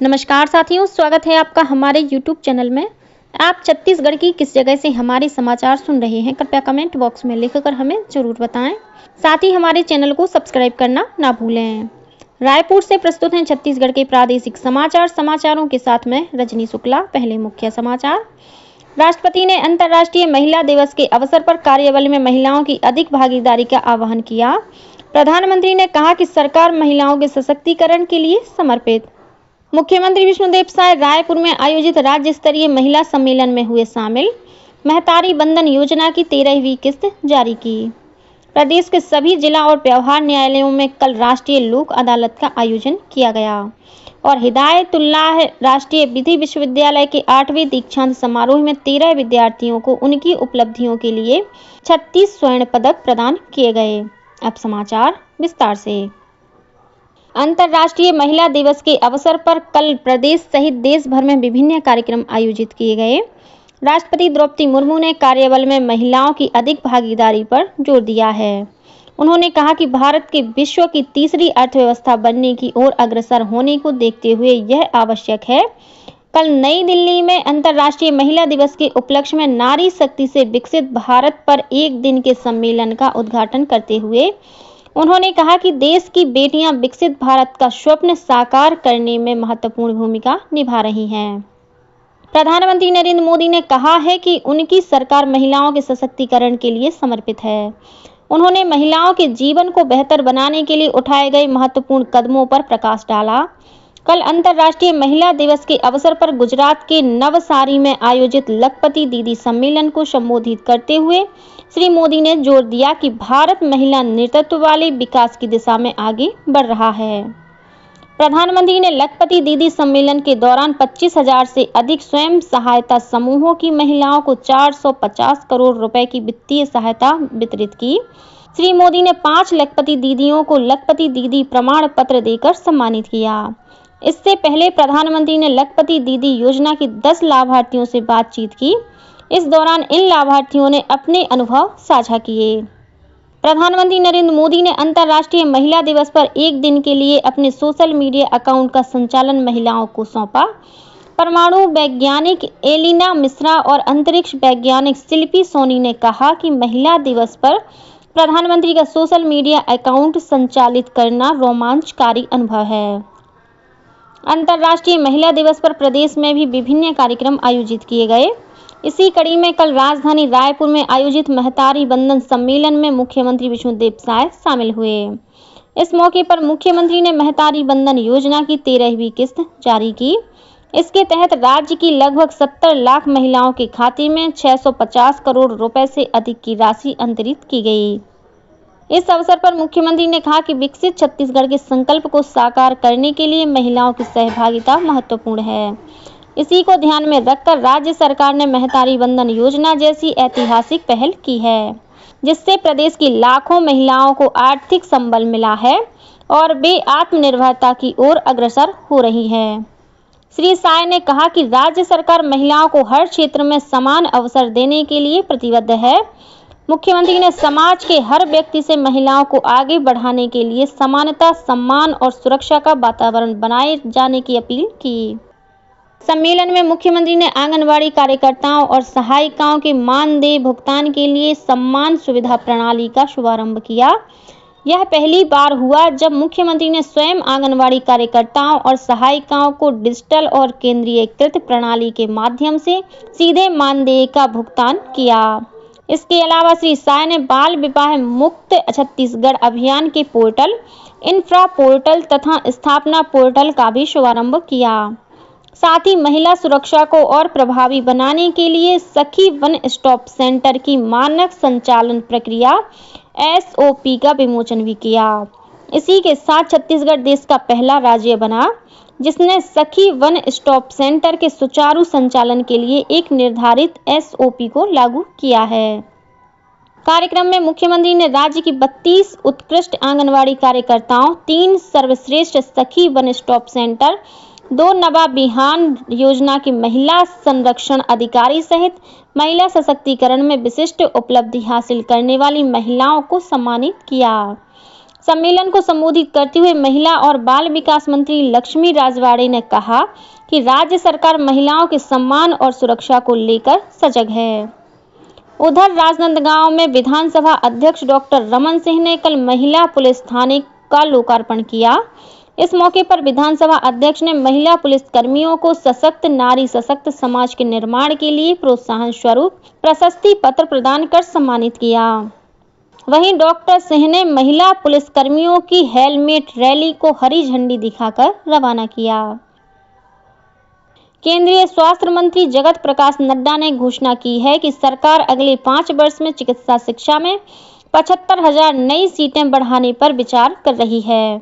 नमस्कार साथियों, स्वागत है आपका हमारे YouTube चैनल में। आप छत्तीसगढ़ की किस जगह से हमारे समाचार सुन रहे हैं, कृपया कमेंट बॉक्स में लिखकर हमें ज़रूर बताएं। साथ ही हमारे चैनल को सब्सक्राइब करना ना भूलें। रायपुर से प्रस्तुत हैं छत्तीसगढ़ के प्रादेशिक समाचारों के साथ में रजनी शुक्ला। पहले मुख्य समाचार। राष्ट्रपति ने अंतर्राष्ट्रीय महिला दिवस के अवसर पर कार्यबल में महिलाओं की अधिक भागीदारी का आह्वान किया। प्रधानमंत्री ने कहा कि सरकार महिलाओं के सशक्तिकरण के लिए समर्पित। मुख्यमंत्री विष्णुदेव साय रायपुर में आयोजित राज्य स्तरीय महिला सम्मेलन में हुए शामिल। महतारी बंधन योजना की 13वीं किस्त जारी की। प्रदेश के सभी जिला और व्यवहार न्यायालयों में कल राष्ट्रीय लोक अदालत का आयोजन किया गया। और हिदायतुल्लाह राष्ट्रीय विधि विश्वविद्यालय के 8वें दीक्षांत समारोह में 13 विद्यार्थियों को उनकी उपलब्धियों के लिए 36 स्वर्ण पदक प्रदान किए गए। अब समाचार विस्तार से। अंतर्राष्ट्रीय महिला दिवस के अवसर पर कल प्रदेश सहित देश भर में विभिन्न कार्यक्रम आयोजित किए गए। राष्ट्रपति द्रौपदी मुर्मू ने कार्यबल में महिलाओं की अधिक भागीदारी पर जोर दिया है। उन्होंने कहा कि भारत के विश्व की तीसरी अर्थव्यवस्था बनने की ओर अग्रसर होने को देखते हुए यह आवश्यक है। कल नई दिल्ली में अंतर्राष्ट्रीय महिला दिवस के उपलक्ष्य में नारी शक्ति से विकसित भारत पर एक दिन के सम्मेलन का उद्घाटन करते हुए उन्होंने कहा कि देश की बेटियां विकसित भारत का स्वप्न साकार करने में महत्वपूर्ण भूमिका निभा रही हैं। प्रधानमंत्री नरेंद्र मोदी ने कहा है कि उनकी सरकार महिलाओं के सशक्तिकरण के लिए समर्पित है। उन्होंने महिलाओं के जीवन को बेहतर बनाने के लिए उठाए गए महत्वपूर्ण कदमों पर प्रकाश डाला। कल अंतर्राष्ट्रीय महिला दिवस के अवसर पर गुजरात के नवसारी में आयोजित लखपति दीदी सम्मेलन को संबोधित करते हुए श्री मोदी ने जोर दिया कि भारत महिला नेतृत्व वाले विकास की दिशा में आगे बढ़ रहा है। प्रधानमंत्री ने लखपति दीदी सम्मेलन के दौरान 25,000 से अधिक स्वयं सहायता समूहों की महिलाओं को 450 करोड़ रुपए की वित्तीय सहायता वितरित की। श्री मोदी ने 5 लखपति दीदियों को लखपति दीदी प्रमाण पत्र देकर सम्मानित किया। इससे पहले प्रधानमंत्री ने लखपति दीदी योजना की 10 लाभार्थियों से बातचीत की। इस दौरान इन लाभार्थियों ने अपने अनुभव साझा किए। प्रधानमंत्री नरेंद्र मोदी ने अंतर्राष्ट्रीय महिला दिवस पर एक दिन के लिए अपने सोशल मीडिया अकाउंट का संचालन महिलाओं को सौंपा। परमाणु वैज्ञानिक एलिना मिश्रा और अंतरिक्ष वैज्ञानिक शिल्पी सोनी ने कहा कि महिला दिवस पर प्रधानमंत्री का सोशल मीडिया अकाउंट संचालित करना रोमांचकारी अनुभव है। अंतर्राष्ट्रीय महिला दिवस पर प्रदेश में भी विभिन्न कार्यक्रम आयोजित किए गए। इसी कड़ी में कल राजधानी रायपुर में आयोजित महतारी बंधन सम्मेलन में मुख्यमंत्री विष्णुदेव साय शामिल हुए। इस मौके पर मुख्यमंत्री ने महतारी बंधन योजना की 13वीं किस्त जारी की। इसके तहत राज्य की लगभग 70 लाख महिलाओं के खाते में 650 करोड़ रुपए से अधिक की राशि अंतरित की गई। इस अवसर पर मुख्यमंत्री ने कहा कि विकसित छत्तीसगढ़ के संकल्प को साकार करने के लिए महिलाओं की सहभागिता महत्वपूर्ण है। इसी को ध्यान में रखकर राज्य सरकार ने महतारी बंधन योजना जैसी ऐतिहासिक पहल की है, जिससे प्रदेश की लाखों महिलाओं को आर्थिक संबल मिला है और वे आत्मनिर्भरता की ओर अग्रसर हो रही हैं। श्री साय ने कहा कि राज्य सरकार महिलाओं को हर क्षेत्र में समान अवसर देने के लिए प्रतिबद्ध है। मुख्यमंत्री ने समाज के हर व्यक्ति से महिलाओं को आगे बढ़ाने के लिए समानता, सम्मान और सुरक्षा का वातावरण बनाए जाने की अपील की। सम्मेलन में मुख्यमंत्री ने आंगनबाड़ी कार्यकर्ताओं और सहायिकाओं के मानदेय भुगतान के लिए सम्मान सुविधा प्रणाली का शुभारंभ किया। यह पहली बार हुआ जब मुख्यमंत्री ने स्वयं आंगनबाड़ी कार्यकर्ताओं और सहायिकाओं को डिजिटल और केंद्रीयकृत प्रणाली के माध्यम से सीधे मानदेय का भुगतान किया। इसके अलावा श्री साय ने बाल विवाह मुक्त छत्तीसगढ़ अभियान के पोर्टल, इंफ्रा पोर्टल तथा स्थापना पोर्टल का भी शुभारंभ किया। साथ ही महिला सुरक्षा को और प्रभावी बनाने के लिए सखी वन स्टॉप सेंटर की मानक संचालन प्रक्रिया SOP का विमोचन भी किया। इसी के साथ छत्तीसगढ़ देश का पहला राज्य बना जिसने सखी वन स्टॉप सेंटर के सुचारू संचालन के लिए एक निर्धारित SOP को लागू किया है। कार्यक्रम में मुख्यमंत्री ने राज्य की 32 उत्कृष्ट आंगनबाड़ी कार्यकर्ताओं, 3 सर्वश्रेष्ठ सखी वन स्टॉप सेंटर, 2 नवा बिहान योजना की महिला संरक्षण अधिकारी सहित महिला सशक्तिकरण में विशिष्ट उपलब्धि हासिल करने वाली महिलाओं को सम्मानित किया। सम्मेलन को संबोधित करते हुए महिला और बाल विकास मंत्री लक्ष्मी राजवाड़े ने कहा कि राज्य सरकार महिलाओं के सम्मान और सुरक्षा को लेकर सजग है। उधर राजनांदगांव में विधानसभा अध्यक्ष डॉक्टर रमन सिंह ने कल महिला पुलिस थाने का लोकार्पण किया। इस मौके पर विधानसभा अध्यक्ष ने महिला पुलिस कर्मियों को सशक्त नारी सशक्त समाज के निर्माण के लिए प्रोत्साहन स्वरूप प्रशस्ति पत्र प्रदान कर सम्मानित किया। वहीं डॉक्टर सिंह ने महिला पुलिस कर्मियों की हेलमेट रैली को हरी झंडी दिखाकर रवाना किया। केंद्रीय स्वास्थ्य मंत्री जगत प्रकाश नड्डा ने घोषणा की है कि सरकार अगले 5 वर्ष में चिकित्सा शिक्षा में 75,000 नई सीटें बढ़ाने पर विचार कर रही है।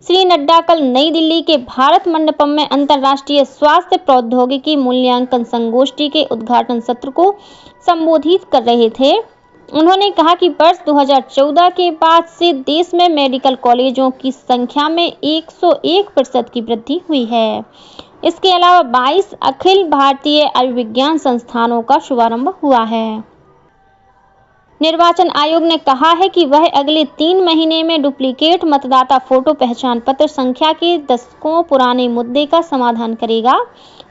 श्री नड्डा कल नई दिल्ली के भारत मंडपम में अंतर्राष्ट्रीय स्वास्थ्य प्रौद्योगिकी मूल्यांकन संगोष्ठी के उद्घाटन सत्र को संबोधित कर रहे थे। उन्होंने कहा कि वर्ष 2014 के बाद से देश में मेडिकल कॉलेजों की संख्या में 101% की वृद्धि हुई है। इसके अलावा 22 अखिल भारतीय आयुर्विज्ञान संस्थानों का शुभारंभ हुआ है। निर्वाचन आयोग ने कहा है कि वह अगले 3 महीने में डुप्लीकेट मतदाता फोटो पहचान पत्र संख्या के दशकों पुराने मुद्दे का समाधान करेगा।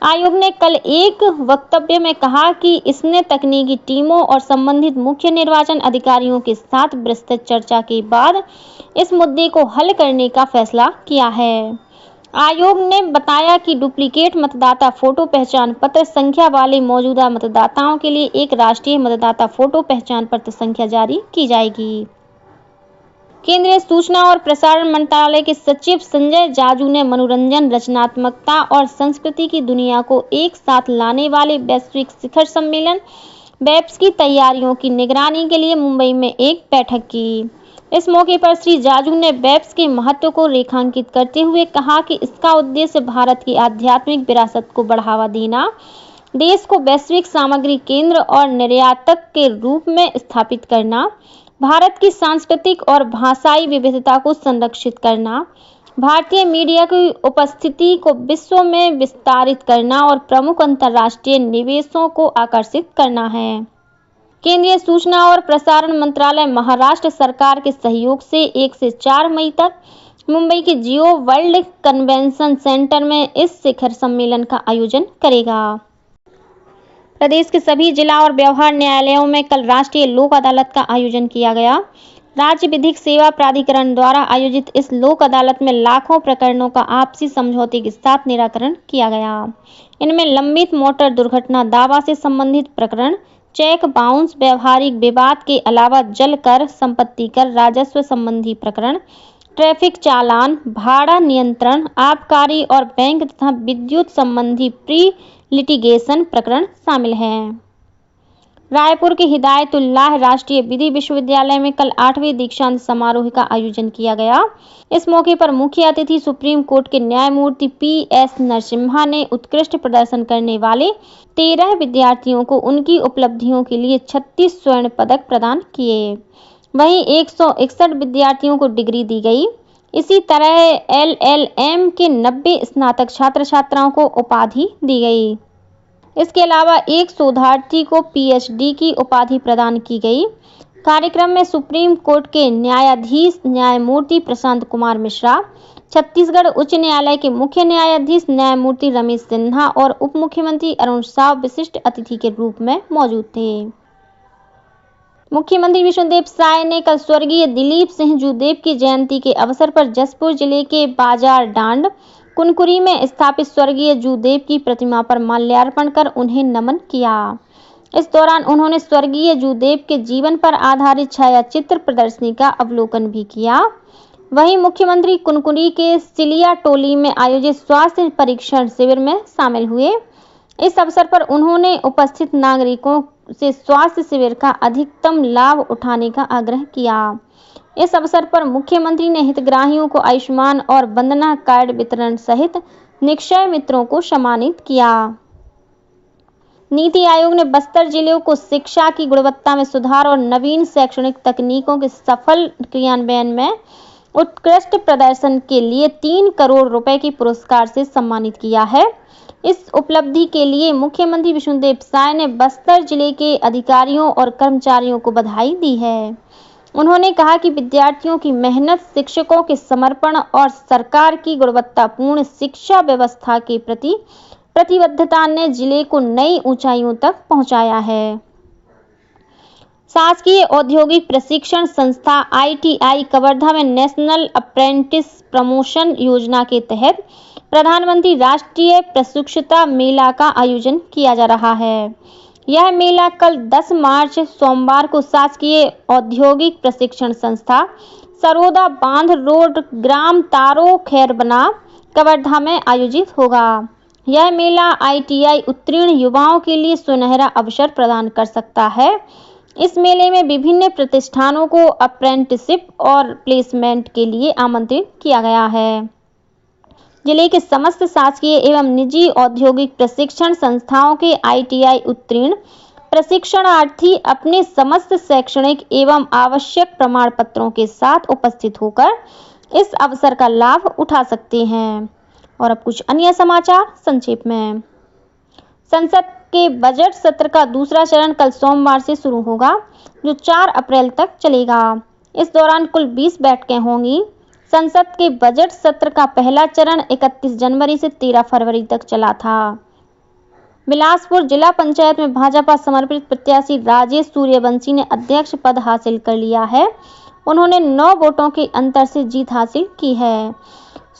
आयोग ने कल एक वक्तव्य में कहा कि इसने तकनीकी टीमों और संबंधित मुख्य निर्वाचन अधिकारियों के साथ विस्तृत चर्चा के बाद इस मुद्दे को हल करने का फैसला किया है। आयोग ने बताया कि डुप्लीकेट मतदाता फोटो पहचान पत्र संख्या वाले मौजूदा मतदाताओं के लिए एक राष्ट्रीय मतदाता फोटो पहचान पत्र संख्या जारी की जाएगी। केंद्रीय सूचना और प्रसारण मंत्रालय के सचिव संजय जाजू ने मनोरंजन, रचनात्मकता और संस्कृति की दुनिया को एक साथ लाने वाले वैश्विक शिखर सम्मेलन वेब्स की तैयारियों की निगरानी के लिए मुंबई में एक बैठक की। इस मौके पर श्री जाजू ने वेब्स के महत्व को रेखांकित करते हुए कहा कि इसका उद्देश्य भारत की आध्यात्मिक विरासत को बढ़ावा देना, देश को वैश्विक सामग्री केंद्र और निर्यातक के रूप में स्थापित करना, भारत की सांस्कृतिक और भाषाई विविधता को संरक्षित करना, भारतीय मीडिया की उपस्थिति को विश्व में विस्तारित करना और प्रमुख अंतर्राष्ट्रीय निवेशों को आकर्षित करना है। केंद्रीय सूचना और प्रसारण मंत्रालय महाराष्ट्र सरकार के सहयोग से 1 से 4 मई तक मुंबई के जियो वर्ल्ड कन्वेंशन सेंटर में इस शिखर सम्मेलन का आयोजन करेगा। प्रदेश के सभी जिला और व्यवहार न्यायालयों में कल राष्ट्रीय लोक अदालत का आयोजन किया गया। राज्य विधिक सेवा प्राधिकरण द्वारा आयोजित इस लोक अदालत में लाखों प्रकरणों का आपसी समझौते के साथ निराकरण किया गया। इनमें लंबित मोटर दुर्घटना दावा से संबंधित प्रकरण, चेक बाउंस, व्यवहारिक विवाद के अलावा जल कर, संपत्ति कर, राजस्व संबंधी प्रकरण, ट्रैफिक चालान, भाड़ा नियंत्रण, आबकारी और बैंक तथा विद्युत संबंधी प्री लिटिगेशन प्रकरण शामिल हैं। रायपुर के हिदायतुल्लाह राष्ट्रीय विधि विश्वविद्यालय में कल 8वें दीक्षांत समारोह का आयोजन किया गया। इस मौके पर मुख्य अतिथि सुप्रीम कोर्ट के न्यायमूर्ति PS नरसिम्हा ने उत्कृष्ट प्रदर्शन करने वाले 13 विद्यार्थियों को उनकी उपलब्धियों के लिए 36 स्वर्ण पदक प्रदान किए। वहीं 161 विद्यार्थियों को डिग्री दी गई। इसी तरह LLM के 90 स्नातक छात्र छात्राओं को उपाधि दी गई। इसके अलावा एक शोधार्थी को PhD की उपाधि प्रदान की गई। कार्यक्रम में सुप्रीम कोर्ट के न्यायाधीश न्यायमूर्ति प्रशांत कुमार मिश्रा, छत्तीसगढ़ उच्च न्यायालय के मुख्य न्यायाधीश न्यायमूर्ति रमेश सिन्हा और उप मुख्यमंत्री अरुण साव विशिष्ट अतिथि के रूप में मौजूद थे। मुख्यमंत्री विष्णुदेव साय ने कल स्वर्गीय दिलीप सिंह जूदेव की जयंती के अवसर पर जसपुर जिले के बाजार डांड कुनकुरी में स्थापित स्वर्गीय जूदेव की प्रतिमा पर माल्यार्पण कर उन्हें नमन किया। इस दौरान उन्होंने स्वर्गीय जूदेव के जीवन पर आधारित छायाचित्र प्रदर्शनी का अवलोकन भी किया। वहीं मुख्यमंत्री कुनकुरी के सिलिया टोली में आयोजित स्वास्थ्य परीक्षण शिविर में शामिल हुए। इस अवसर पर उन्होंने उपस्थित नागरिकों से स्वास्थ्य शिविर का अधिकतम लाभ उठाने का आग्रह किया। इस अवसर पर मुख्यमंत्री ने हितग्राहियों को आयुष्मान और वंदना कार्ड वितरण सहित निक्षय मित्रों को सम्मानित किया। नीति आयोग ने बस्तर जिले को शिक्षा की गुणवत्ता में सुधार और नवीन शैक्षणिक तकनीकों के सफल क्रियान्वयन में उत्कृष्ट प्रदर्शन के लिए 3 करोड़ रुपए के पुरस्कार से सम्मानित किया है। इस उपलब्धि के लिए मुख्यमंत्री विष्णुदेव साय ने बस्तर जिले के अधिकारियों और कर्मचारियों को बधाई दी है। उन्होंने कहा कि विद्यार्थियों की मेहनत, शिक्षकों के समर्पण और सरकार की गुणवत्तापूर्ण शिक्षा व्यवस्था के प्रति प्रतिबद्धता ने जिले को नई ऊंचाइयों तक पहुंचाया है। शासकीय औद्योगिक प्रशिक्षण संस्था ITI कवर्धा में नेशनल अप्रेंटिस प्रमोशन योजना के तहत प्रधानमंत्री राष्ट्रीय प्रशिक्षुता मेला का आयोजन किया जा रहा है। यह मेला कल 10 मार्च सोमवार को शासकीय औद्योगिक प्रशिक्षण संस्था सरोदा बांध रोड, ग्राम तारो खैरबना, कवर्धा में आयोजित होगा। यह मेला ITI उत्तीर्ण युवाओं के लिए सुनहरा अवसर प्रदान कर सकता है। इस मेले में विभिन्न प्रतिष्ठानों को अप्रेंटिसशिप और प्लेसमेंट के लिए आमंत्रित किया गया है। जिले के समस्त शासकीय एवं निजी औद्योगिक प्रशिक्षण संस्थाओं के ITI उत्तीर्ण प्रशिक्षणार्थी अपने समस्त शैक्षणिक एवं आवश्यक प्रमाण पत्रों के साथ उपस्थित होकर इस अवसर का लाभ उठा सकते हैं। और अब कुछ अन्य समाचार संक्षेप में। संसद के बजट सत्र का दूसरा चरण कल सोमवार से शुरू होगा, जो 4 अप्रैल तक चलेगा। इस दौरान कुल 20 बैठकें होंगी। संसद के बजट सत्र का पहला चरण 31 जनवरी से 13 फरवरी तक चला था। बिलासपुर जिला पंचायत में भाजपा समर्पित प्रत्याशी राजेश सूर्यवंशी ने अध्यक्ष पद हासिल कर लिया है। उन्होंने 9 वोटों के अंतर से जीत हासिल की है।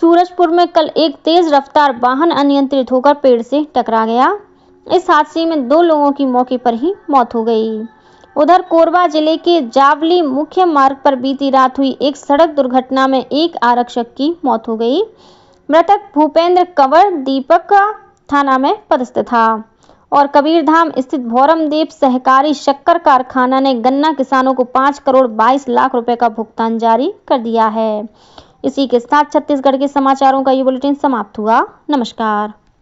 सूरजपुर में कल एक तेज रफ्तार वाहन अनियंत्रित होकर पेड़ से टकरा गया। इस हादसे में 2 लोगों की मौके पर ही मौत हो गई। उधर कोरबा जिले के जावली मुख्य मार्ग पर बीती रात हुई एक सड़क दुर्घटना में एक आरक्षक की मौत हो गई। मृतक भूपेंद्र कंवर दीपक थाना में पदस्थ था और कबीरधाम स्थित भौरमदेव सहकारी शक्कर कारखाना ने गन्ना किसानों को 5 करोड़ 22 लाख रुपए का भुगतान जारी कर दिया है। इसी के साथ छत्तीसगढ़ के समाचारों का ये बुलेटिन समाप्त हुआ। नमस्कार।